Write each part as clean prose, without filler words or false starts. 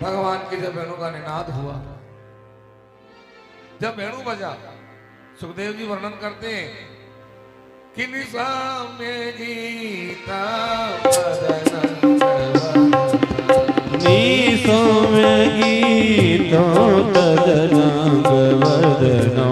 भगवान की जब वेणु का निनाद हुआ, जब वेणु बजा, सुखदेव जी वर्णन करते हैं कि निशा में गीता निशा में गीता तदनंग वदनो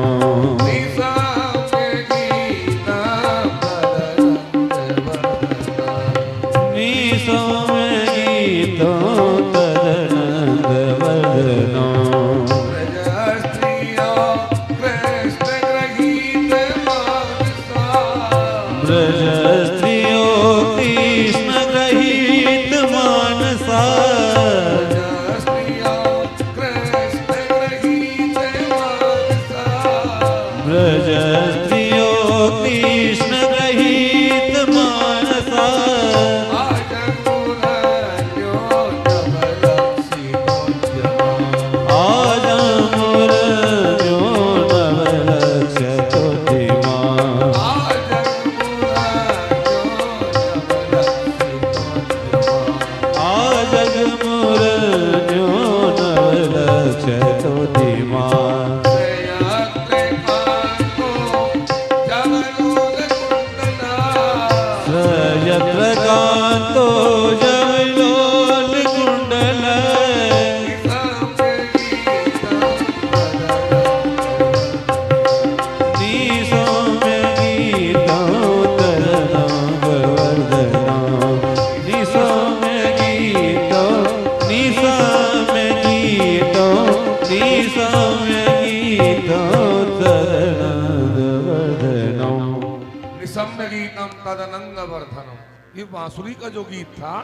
ये बांसुरी का जो गीत था,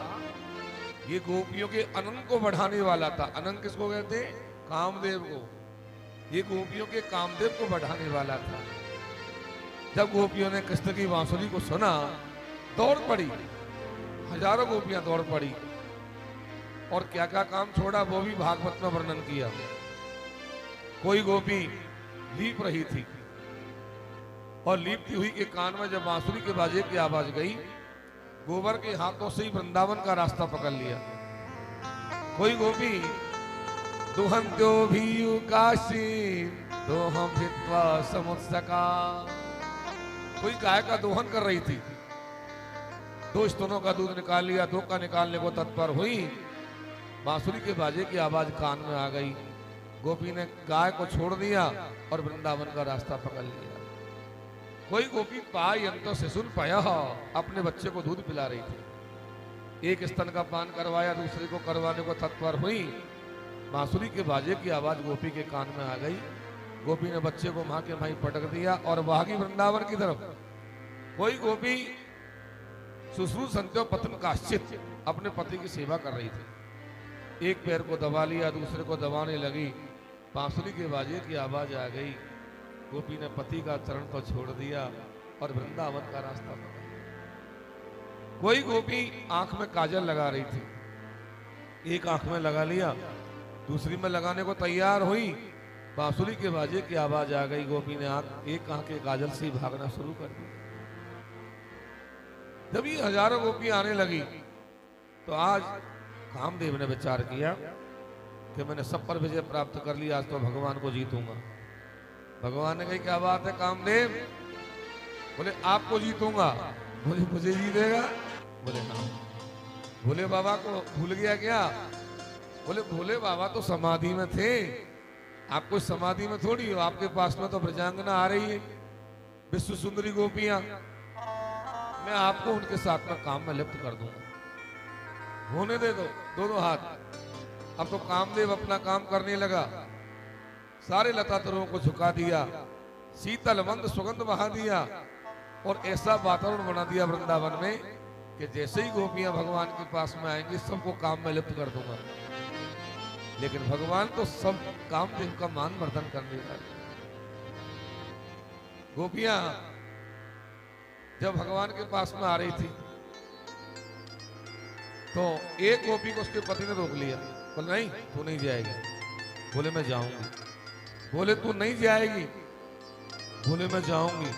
ये गोपियों के अनंत को बढ़ाने वाला था। अनंत किसको कहते? कामदेव को। ये गोपियों के कामदेव को बढ़ाने वाला था। जब गोपियों ने कृष्ण की बांसुरी को सुना, दौड़ पड़ी, हजारों गोपियां दौड़ पड़ी, और क्या क्या काम छोड़ा वो भी भागवत में वर्णन किया। कोई गोपी लीप रही थी, और लीपती हुई के कान में जब बांसुरी के बाजे की आवाज गई, गोबर के हाथों से ही वृंदावन का रास्ता पकड़ लिया। कोई गोपी दुहंत्यो भी काशी दोहम भित्वा समुत्सका, कोई गाय का दोहन कर रही थी, 2 स्तनों का दूध निकाल लिया, 2 का निकालने को तत्पर हुई, बांसुरी के बाजे की आवाज कान में आ गई, गोपी ने गाय को छोड़ दिया और वृंदावन का रास्ता पकड़ लिया। कोई गोपी पायंतो शिशुन पाया, अपने बच्चे को दूध पिला रही थी, एक स्तन का पान करवाया, दूसरे को करवाने को तत्पर हुई, बांसुरी के बाजे की आवाज गोपी के कान में आ गई, गोपी ने बच्चे को मां के भाई पटक दिया और भागी वृंदावन की तरफ। कोई गोपी शुश्रूषन्त्यो पतन काश्चित, अपने पति की सेवा कर रही थी, एक पैर को दबा लिया, दूसरे को दबाने लगी, बांसुरी के बाजे की आवाज आ गई, गोपी ने पति का चरण तो छोड़ दिया और वृंदावन का रास्ता पकड़ा। कोई गोपी आंख में काजल लगा रही थी, एक आंख में लगा लिया, दूसरी में लगाने को तैयार हुई, बांसुरी के बाजे की आवाज आ गई, गोपी ने एक आंख के काजल से भागना शुरू कर दिया। जब ये हजारों गोपी आने लगी, तो आज कामदेव ने विचार किया कि मैंने सब पर विजय प्राप्त कर ली, आज तो भगवान को जीतूंगा। भगवान ने कही क्या बात है कामदेव? बोले आपको जीतूंगा। बोले मुझे जीतेगा? बोले हाँ। भोले बाबा को भूल गया क्या? बोले भोले बाबा तो समाधि में थे, आपको समाधि में थोड़ी हो, आपके पास में तो ब्रजांगना आ रही है, विश्व सुंदरी गोपियां, मैं आपको उनके साथ में काम में लिप्त कर दूंगा, होने दे दो दोनों हाथ। अब तो कामदेव अपना काम करने लगा, सारे लता तरुओं को झुका दिया, शीतल मंद सुगंध बहा दिया, और ऐसा वातावरण बना दिया वृंदावन में कि जैसे ही गोपियां भगवान के पास में आएंगी, सबको काम में लिप्त कर दूंगा। लेकिन भगवान तो सब कामदेव का मान वर्धन करने लगे। गोपियां जब भगवान के पास में आ रही थी, तो एक गोपी को उसके पति ने रोक लिया, बोले नहीं तू नहीं जाएगी। बोले मैं जाऊंगी। बोले तू नहीं जाएगी? बोले मैं जाऊंगी।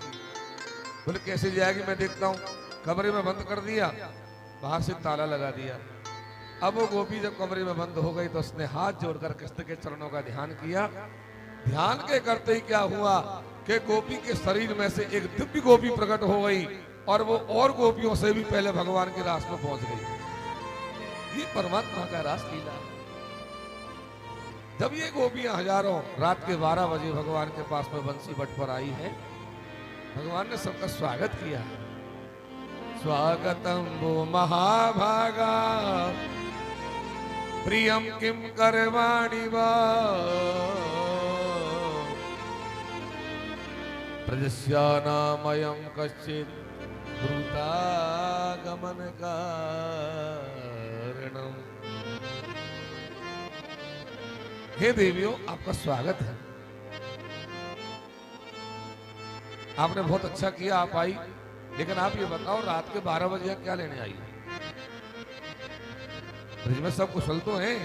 बोले कैसे जाएगी? मैं देखता हूं। कमरे में बंद कर दिया, बाहर से ताला लगा दिया। अब वो गोपी जब कमरे में बंद हो गई तो उसने हाथ जोड़कर कृष्ण के चरणों का ध्यान किया। ध्यान के करते ही क्या हुआ कि गोपी के शरीर में से एक दिव्य गोपी प्रकट हो गई और वो और गोपियों से भी पहले भगवान के रास में पहुंच गई। ये परमात्मा का रास लीला है। जब ये गोपियां हजारों रात के 12 बजे भगवान के पास में बंसी बट पर आई है, भगवान ने सबका स्वागत किया। स्वागतम वो महाभागा प्रियम किम करवाणि वा प्रजस्यानामयं कश्चित् द्रुतागमन कारणम। हे देवियों, आपका स्वागत है। आपने बहुत अच्छा किया, आप आई, लेकिन आप ये बताओ रात के 12 बजे क्या लेने आई? ब्रज में सब कुशल तो हैं,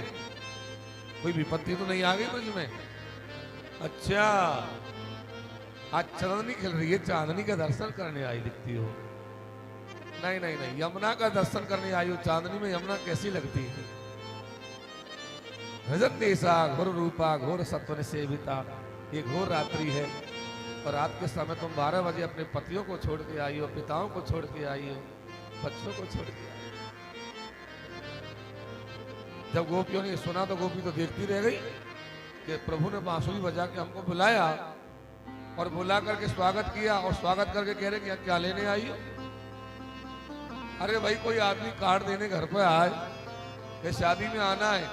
कोई विपत्ति तो नहीं आ गई ब्रज में? अच्छा, आज चांदनी खिल रही है, चांदनी का दर्शन करने आई दिखती हो। नहीं नहीं नहीं, यमुना का दर्शन करने आई हो। चांदनी में यमुना कैसी लगती है? रजत देशा घोर रूपा घोर सत्वन सेविता। ये घोर रात्रि है और रात के समय तुम 12 बजे अपने पतियों को छोड़ के आई हो, पिताओं को छोड़ के आई हो, बच्चों को छोड़ के आई हो। जब गोपियों ने सुना तो गोपी तो देखती रह गई कि प्रभु ने बांसुरी बजा के हमको बुलाया और बुला करके स्वागत किया और स्वागत करके कह रहे कि क्या लेने आई हो? अरे भाई, कोई आदमी कार्ड देने घर पे आए कि शादी में आना है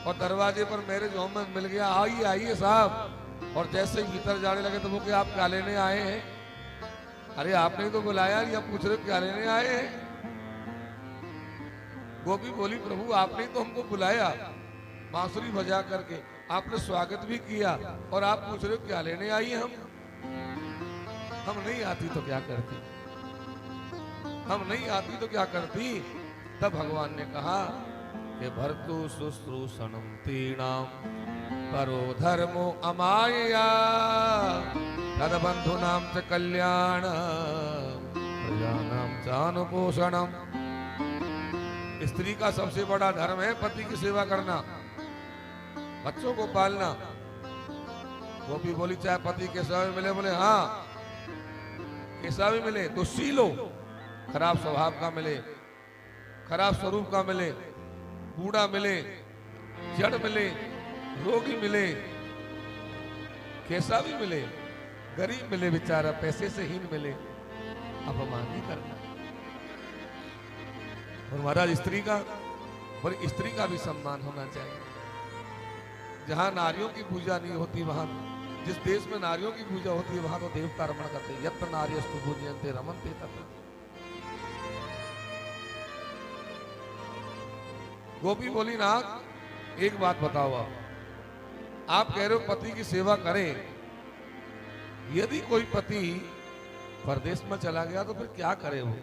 और दरवाजे पर मैरिज होम में मिल गया, आइए आइए साहब, और जैसे ही भीतर जाने लगे तो वो कि आप क्या लेने आए हैं? अरे आपने तो बुलाया, या पूछ रहे क्या लेने आए हैं? गोपी बोली प्रभु आपने तो हमको बुलाया बांसुरी बजा करके, आपने स्वागत भी किया और आप पूछ रहे हो क्या लेने आई हम? हम नहीं आती तो क्या करती? हम नहीं आती तो क्या करती? तब भगवान ने कहा कि भर्तु शुश्रूषणम तीणाम परो धर्मो अमाया तद बंधुनाम च कल्याण प्रजानाम चानुपोषणम। स्त्री का सबसे बड़ा धर्म है पति की सेवा करना, बच्चों को पालना। गोपी बोली चाहे पति कैसा भी मिले, बोले हाँ कैसा भी मिले, दुष्शील हो, खराब स्वभाव का मिले, खराब स्वरूप का मिले, बूढ़ा मिले, जड़ मिले, रोगी मिले, कैसा भी मिले, गरीब मिले, बेचारा पैसे से हीन मिले, अपमान नहीं करना। और महाराज स्त्री का, पर स्त्री का भी सम्मान होना चाहिए। जहां नारियों की पूजा नहीं होती, वहां जिस देश में नारियों की पूजा होती है वहां तो देवता रमण करते हैं। यत्र नार्यस्तु पूज्यन्ते रमन्ते तत्र। गोपी बोली नाथ, एक बात बताओ, आप कह रहे हो पति की सेवा करें, यदि कोई पति परदेश में चला गया तो फिर क्या करे वो?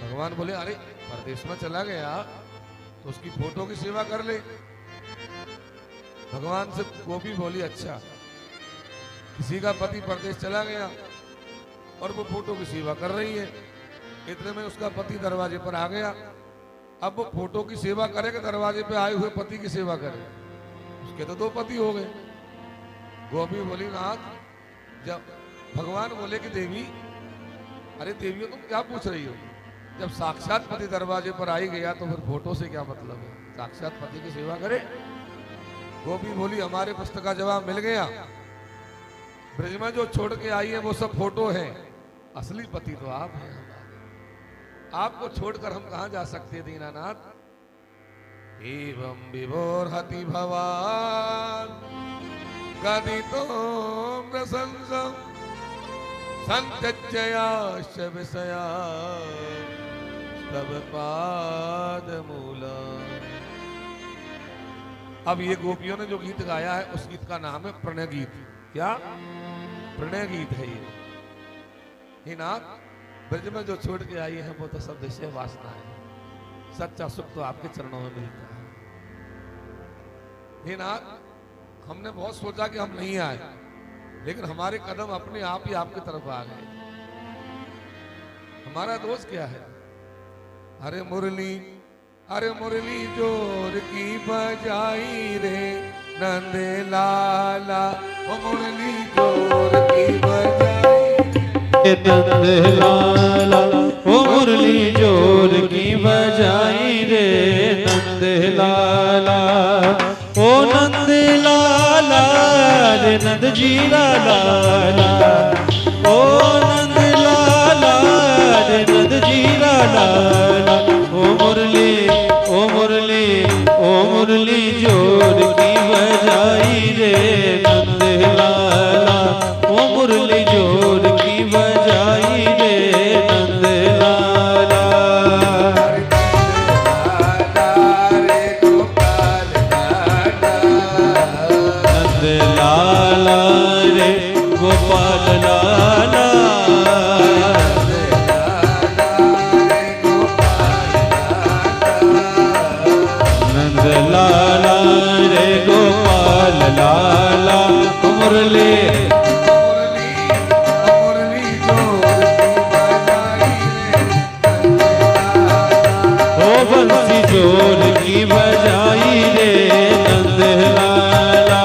भगवान बोले अरे परदेश में चला गया तो उसकी फोटो की सेवा कर ले। भगवान से गोपी बोली अच्छा, किसी का पति परदेश चला गया और वो फोटो की सेवा कर रही है, इतने में उसका पति दरवाजे पर आ गया। अब वो फोटो की सेवा करेगा, दरवाजे पे आए हुए पति की सेवा करे, उसके तो 2 पति हो गए। गोपी बोली नाथ, जब भगवान बोले कि देवी, अरे देवियों तुम क्या पूछ रही हो? जब साक्षात पति दरवाजे पर आई गया तो फिर फोटो से क्या मतलब है? साक्षात पति की सेवा करे। गोपी बोली हमारे प्रश्न का जवाब मिल गया। ब्रज में जो छोड़ के आई है वो सब फोटो है, असली पति तो आप हैं। आपको छोड़कर हम कहां जा सकते हैं दीनानाथ? एवं विभोर्हति भवान गदितो प्रशंसम संत्यज्याश्च विषया तब पाद मूला। अब ये गोपियों ने जो गीत गाया है उस गीत का नाम है प्रणय गीत। क्या प्रणय गीत है ये? हे नाथ, ब्रज में जो छोड़ के आई है वो तो सब विषय वासना है, सच्चा सुख तो आपके चरणों में मिलता है। हे नाथ, हमने बहुत सोचा कि हम नहीं आए, लेकिन हमारे कदम अपने आप ही आपकी तरफ आ गए। हमारा दोष क्या है? अरे मुरली अरे मुरली जोर की बजाई रे नंद लाला, ओ मुरली जोर की बजाई नंद लाला, ओ मुरली जोर की बजाई रे नंद लाला, ओ नंद लाला रे नंद जी लाला, ओ नंद लाला रे नंद जी लाला, ओ मुरली ओ मुरली ओ मुरली जोर की बजाई रे नंद लाला, ओ मुरली जोर की बजाई रे नंद लाला। रे गोपाल लाला, नंद लाला रे गोपाल लाला, नंद लाला रे गोपाल लाला, मुरली मुरली जोर की बजाई रे ओ बंसी जोर की बजाई रे नंद लाला।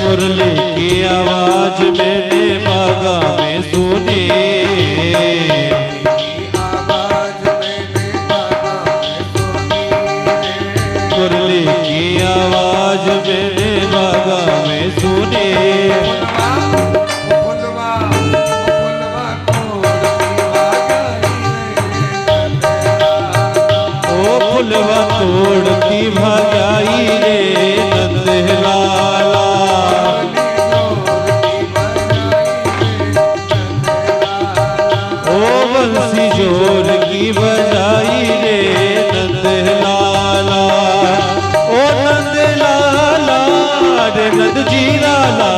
मुरली की आवाज मैंने बागा में सुनी रे, मुरली की आवाज मैंने बागा में सुनी, फुलवा ओ फुलवा तोड़ की भागाई रे नंद लाला, ओ बंसी जोर की बजाई रे नंद लाला, ओ नंद लाला रे नंद जी लाला,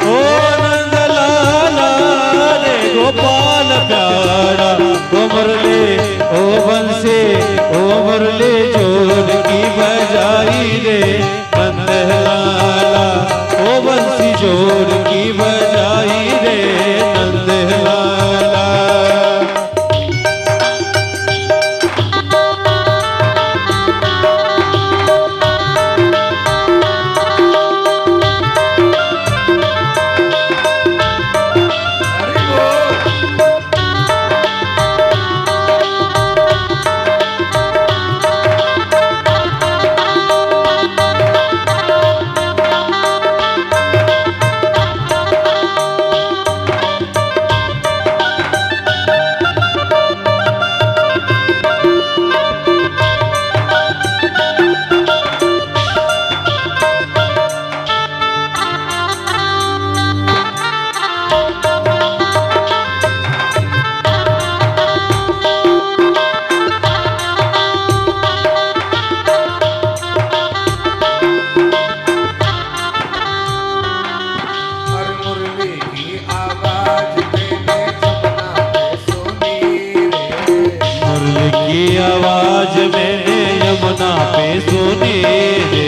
ओ नंद लाला रे गोपाल प्यारा, ओ मुरली ओ बंसी ओ मुरली जोर की बजाई रे नंद लाला, ओ बंसी जोर की बजाई रे नंद लाला। आवाज मैंने यमुना पे सुनी रे,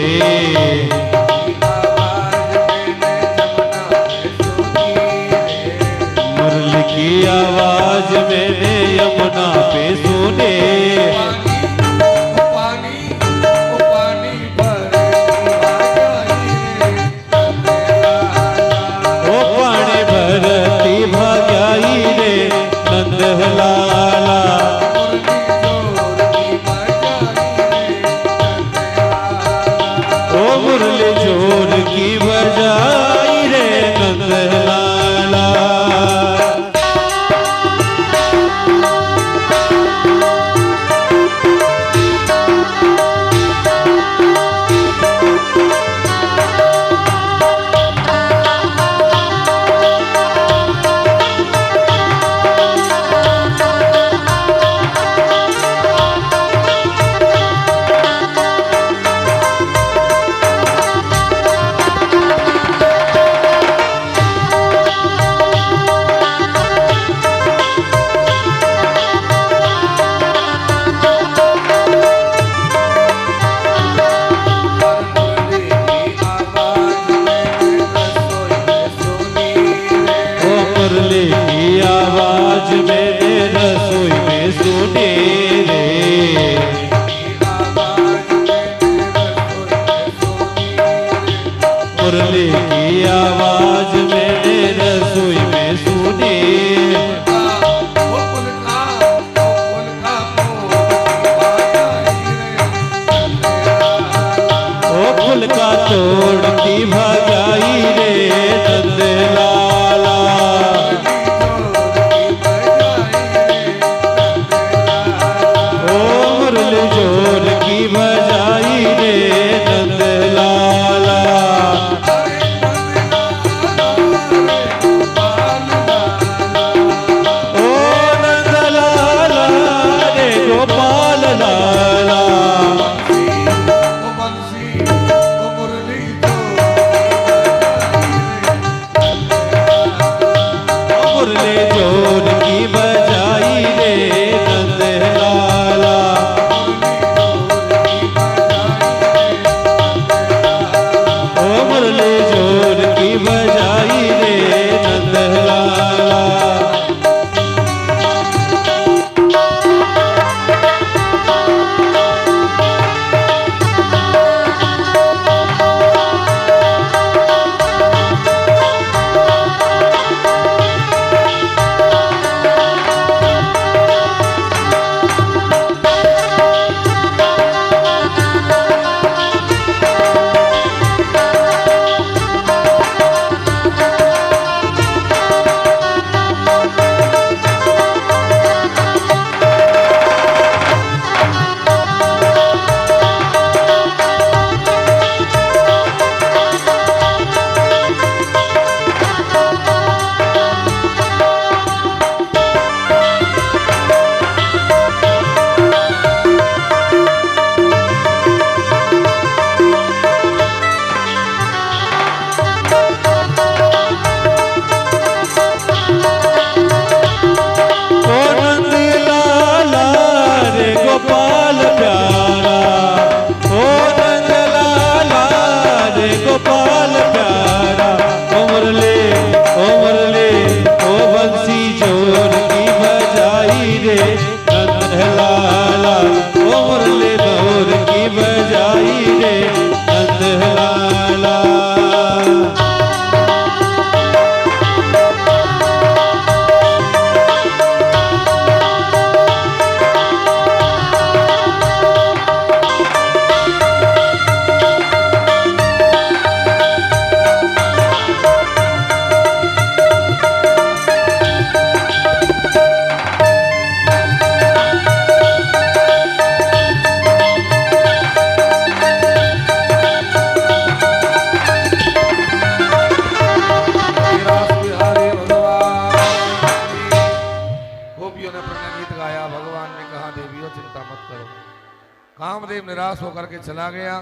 कामदेव निराश होकर के चला गया।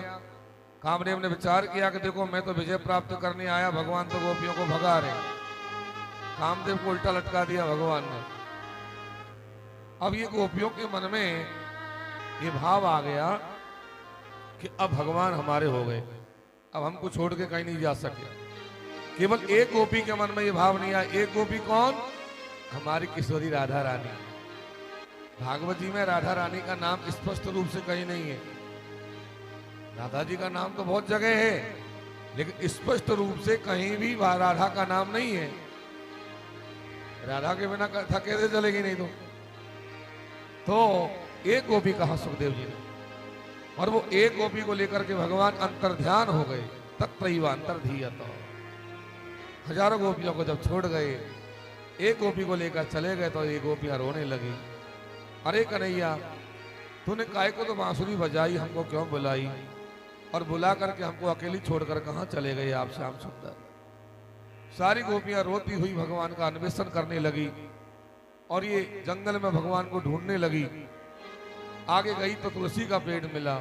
कामदेव ने विचार किया कि देखो मैं तो विजय प्राप्त करने आया, भगवान तो गोपियों को भगा रहे। कामदेव को उल्टा लटका दिया भगवान ने। अब ये गोपियों के मन में ये भाव आ गया कि अब भगवान हमारे हो गए, अब हमको छोड़ के कहीं नहीं जा सके। केवल एक गोपी के मन में ये भाव नहीं आया। एक गोपी कौन? हमारी किशोरी राधा रानी। भागवत जी में राधा रानी का नाम स्पष्ट रूप से कहीं नहीं है। राधा जी का नाम तो बहुत जगह है, लेकिन स्पष्ट रूप से कहीं भी राधा का नाम नहीं है। राधा के बिना कथा कैसे चलेगी? नहीं तो एक गोपी कहा सुखदेव जी ने, और वो एक गोपी को लेकर के भगवान अंतर्ध्यान हो गए। तत्रैव अंतर्धीयत। हजारों गोपियों को जब छोड़ गए, एक गोपी को लेकर चले गए तो एक गोपियां रोने लगी। अरे कन्हैया, तूने काय को तो बांसुरी बजाई, हमको क्यों बुलाई, और बुला करके हमको अकेली छोड़कर कहां चले गए आप श्याम सुंदर। सारी गोपियां रोती हुई भगवान का अन्वेषण करने लगी और ये जंगल में भगवान को ढूंढने लगी। आगे गई तो तुलसी का पेड़ मिला।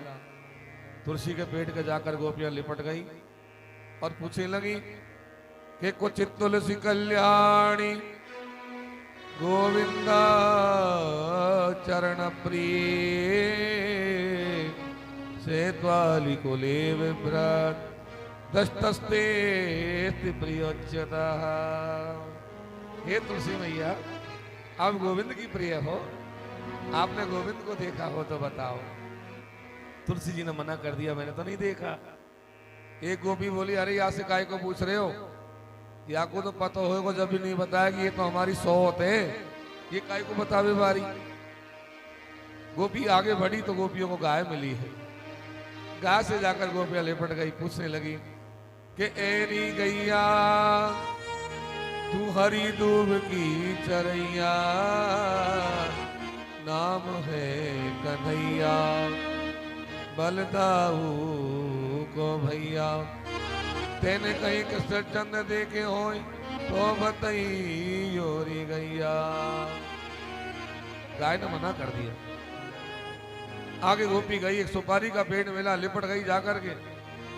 तुलसी के पेड़ के जाकर गोपियां लिपट गई और पूछने लगी कि कुछ तुलसी कल्याणी गोविंदा चरण प्रिय से त्वाली कुले विभ्रत दस्तस्ते प्रियोच्यता। हे तुलसी मैया, आप गोविंद की प्रिय हो, आपने गोविंद को देखा हो तो बताओ। तुलसी जी ने मना कर दिया, मैंने तो नहीं देखा। एक गोपी बोली, अरे यहाँ से काय को पूछ रहे हो, या को तो पता होगा जब भी नहीं बताया कि ये तो हमारी सौत है, ये काय को बतावे बारी। गोपी आगे बढ़ी तो गोपियों को गाय मिली है। गाय से जाकर गोपियां लिपट गई, पूछने लगी कि एरी गैया तू हरी दूब की चरैया, नाम है कन्हैया बलदाऊ को भैया, तेने कहीं कसर चंद देखे हो तो बताई योरी गैया। गाय ने मना कर दिया। आगे गोपी गई, एक सुपारी का पेड़ मिला, लिपट गई जाकर के।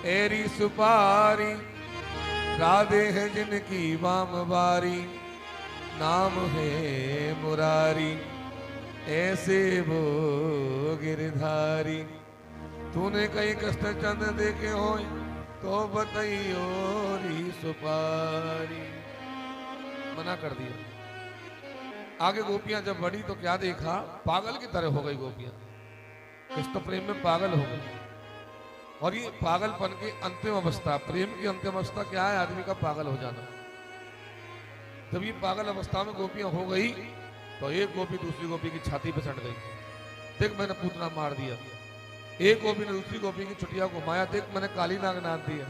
एरी सुपारी राधे है जिनकी वाम बारी, नाम है मुरारी ऐसे वो गिरधारी, तूने कहीं कष्ट चंद देखे हो तो बताइयो री सुपारी। मना कर दिया। आगे गोपियां जब बढ़ी तो क्या देखा, पागल की तरह हो गई गोपियां। कृष्ण प्रेम में पागल हो गई। और ये पागलपन की अंतिम अवस्था, प्रेम की अंतिम अवस्था क्या है? आदमी का पागल हो जाना। जब ये पागल अवस्था में गोपियां हो गई तो एक गोपी दूसरी गोपी की छाती पे सट गई, देख मैंने पूतना मार दिया। एक गोपी ने दूसरी गोपी की छुटिया घुमाया, देख मैंने काली नाग नाद दिया।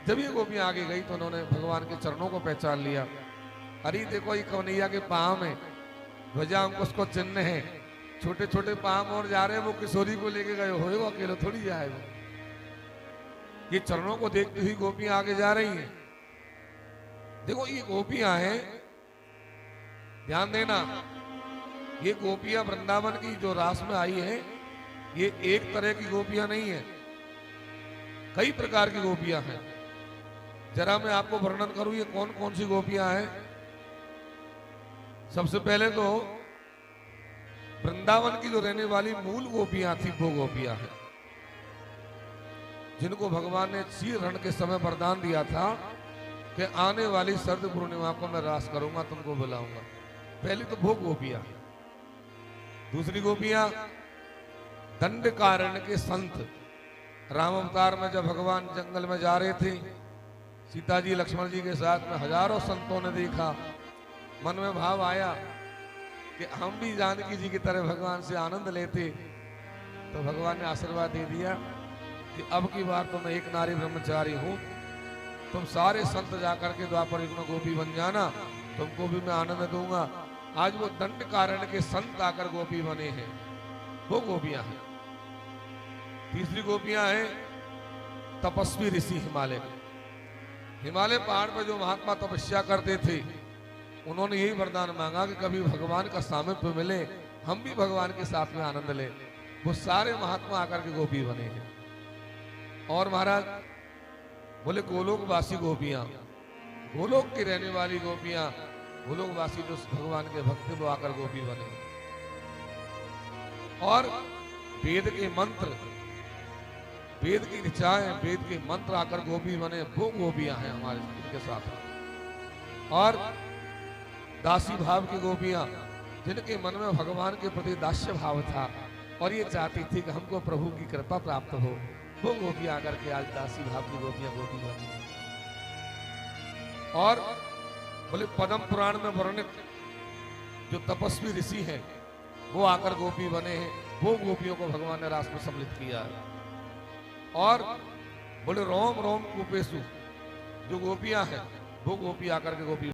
जब ये गोपियां आगे गई तो उन्होंने भगवान के चरणों को पहचान लिया। अरे देखो ये कन्हैया के पांव में ध्वजा, हमको उसको चिन्ह है। छोटे छोटे पांव और जा रहे हैं, वो किशोरी को लेके गए हो, वो अकेले थोड़ी जाए वो। ये चरणों को देखती हुई गोपियां आगे जा रही हैं। देखो ये गोपियां हैं, ध्यान देना, ये गोपियां वृंदावन की जो रास में आई है, ये एक तरह की गोपियां नहीं है, कई प्रकार की गोपियां हैं। जरा मैं आपको वर्णन करूं ये कौन कौन सी गोपियां हैं। सबसे पहले तो वृंदावन की जो रहने वाली मूल गोपियां थी वो गोपियां हैं, जिनको भगवान ने क्षीर रण के समय वरदान दिया था कि आने वाली शरद पूर्णिमा को मैं रास करूंगा, तुमको बुलाऊंगा। पहली तो वो गोपियां। दूसरी गोपियां दंडकारण्य के संत। राम अवतार में जब भगवान जंगल में जा रहे थे, सीता जी लक्ष्मण जी के साथ में हजारों संतों ने देखा, मन में भाव आया कि हम भी जानकी जी की तरह भगवान से आनंद लेते। तो भगवान ने आशीर्वाद दे दिया कि अब की बार तो मैं एक नारी ब्रह्मचारी हूं, तुम सारे संत जाकर के द्वापर युग में गोपी बन जाना, तुमको भी मैं आनंद दूंगा। आज वो दंड कारण के संत आकर गोपी बने हैं, वो गोपियां हैं। तीसरी गोपियां हैं तपस्वी ऋषि हिमालय। हिमालय पहाड़ पर जो महात्मा तपस्या करते थे, उन्होंने यही वरदान मांगा कि कभी भगवान का सामिप्य मिले, हम भी भगवान के साथ में आनंद लें। वो सारे महात्मा आकर के गोपी बने हैं। और महाराज बोले गोलोकवासी गोपियां, गोलोक की रहने वाली गोपियां, गोलोकवासी जो भगवान के भक्त थे वो आकर गोपी बने। और वेद के मंत्र, वेद की ऋचाएं, वेद के मंत्र आकर गोपी बने, वो गोपियां हैं हमारे इनके साथ। और दासी भाव की गोपियां, जिनके मन में भगवान के प्रति दास्य भाव था और ये चाहती थी कि हमको प्रभु की कृपा प्राप्त हो, वो गोपियां आकर के आज दासी भाव की गोपियां गोपी बनी। और बोले पद्म पुराण में वर्णित जो तपस्वी ऋषि हैं वो आकर गोपी बने हैं, वो गोपियों को भगवान ने रास में सम्मिलित किया है। और बोले रोम रोम कूपेशु जो गोपियां हैं वो गोपी आकर के गोपी